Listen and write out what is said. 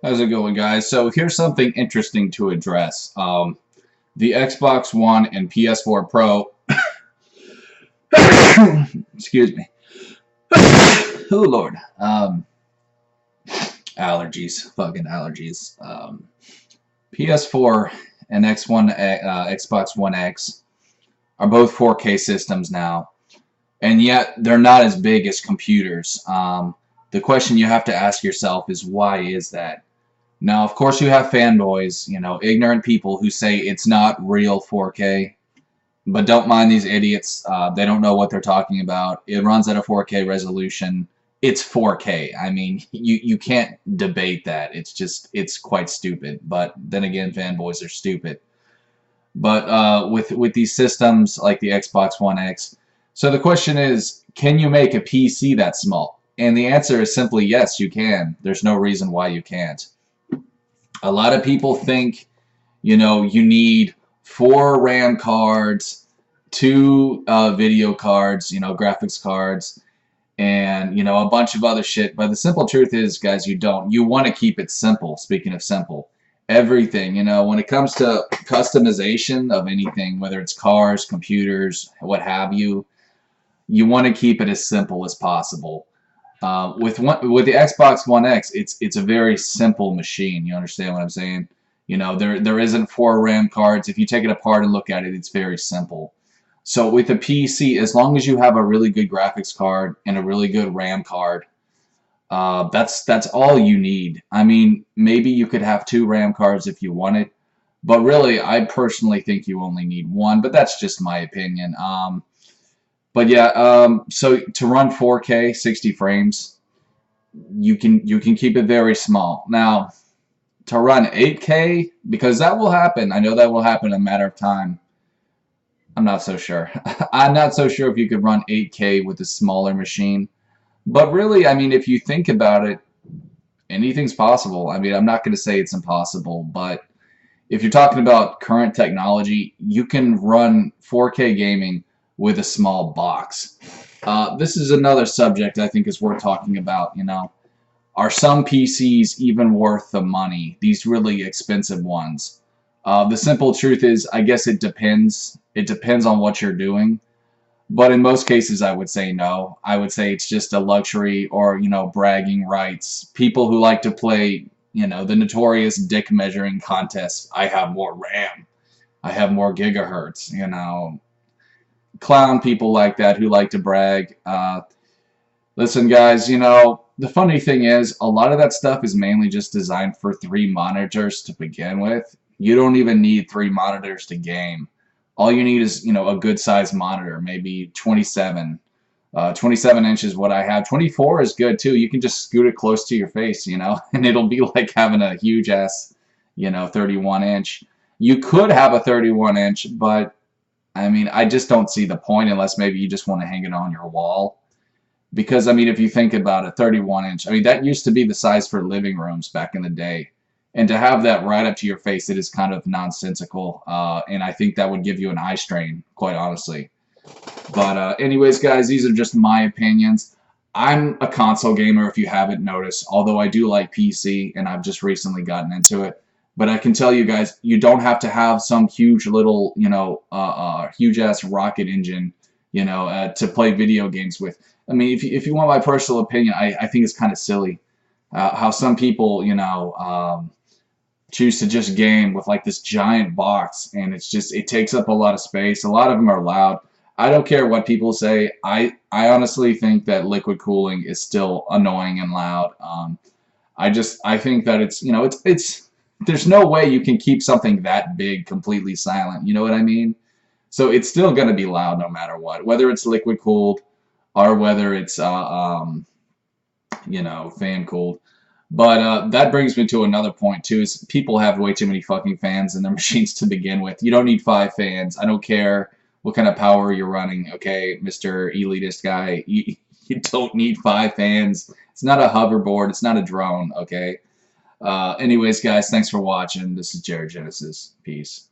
How's it going, guys? So here's something interesting to address. The Xbox One and PS4 Pro, excuse me. Oh, Lord. Allergies. Fucking allergies. PS4 and Xbox One X are both 4K systems now, and yet they're not as big as computers. The question you have to ask yourself is, why is that? Now, of course, you have fanboys, ignorant people who say it's not real 4K, but don't mind these idiots. They don't know what they're talking about. It runs at a 4K resolution. It's 4K. I mean, you can't debate that. It's quite stupid. But then again, fanboys are stupid. But with these systems like the Xbox One X, so the question is, can you make a PC that small? And the answer is simply yes, you can. There's no reason why you can't. A lot of people think, you need 4 RAM cards, 2 video cards, graphics cards, and, a bunch of other shit. But the simple truth is, guys, you don't. You want to keep it simple, speaking of simple. Everything, when it comes to customization of anything, whether it's cars, computers, what have you, you want to keep it as simple as possible. With the Xbox One X, it's a very simple machine. You understand what I'm saying? There isn't 4 RAM cards. If you take it apart and look at it, it's very simple. So with a PC, as long as you have a really good graphics card and a really good RAM card, that's all you need. I mean, maybe you could have 2 RAM cards if you wanted, but really, I personally think you only need 1. But that's just my opinion. But yeah, so to run 4K 60 frames, you can keep it very small. Now, to run 8K, because that will happen. I know that will happen in a matter of time. I'm not so sure. I'm not so sure if you could run 8K with a smaller machine. But really, I mean, if you think about it, anything's possible. I mean, I'm not going to say it's impossible, but if you're talking about current technology, you can run 4K gaming with a small box. This is another subject I think is worth talking about. Are some PCs even worth the money? These really expensive ones. The simple truth is, I guess it depends. It depends on what you're doing. But in most cases, I would say no. I would say it's just a luxury or, bragging rights. People who like to play, the notorious dick measuring contests. I have more RAM. I have more gigahertz, Clown people like that who like to brag. Listen, guys, the funny thing is, a lot of that stuff is mainly just designed for 3 monitors to begin with. You don't even need 3 monitors to game. All you need is, a good sized monitor, maybe 27. 27 inches what I have. 24 is good too. You can just scoot it close to your face, and it'll be like having a huge ass, 31 inch. You could have a 31 inch, but I mean, I just don't see the point unless maybe you just want to hang it on your wall. Because, I mean, if you think about it, 31 inch, I mean, that used to be the size for living rooms back in the day. And to have that right up to your face, it is kind of nonsensical. And I think that would give you an eye strain, quite honestly. But anyways, guys, these are just my opinions. I'm a console gamer, if you haven't noticed, although I do like PC, and I've just recently gotten into it. But I can tell you guys, you don't have to have some huge little, huge-ass rocket engine, to play video games with. I mean, if you want my personal opinion, I think it's kind of silly how some people, choose to just game with like this giant box, and it takes up a lot of space. A lot of them are loud. I don't care what people say. I honestly think that liquid cooling is still annoying and loud. I think that it's there's no way you can keep something that big completely silent. You know what I mean? So it's still going to be loud no matter what, whether it's liquid cooled or whether it's fan cooled. But that brings me to another point too, is people have way too many fucking fans in their machines to begin with. You don't need 5 fans. I don't care what kind of power you're running, okay, Mr. Elitist guy. You don't need 5 fans. It's not a hoverboard. It's not a drone, okay? Anyways, guys, thanks for watching. This is Jared Genesis. Peace.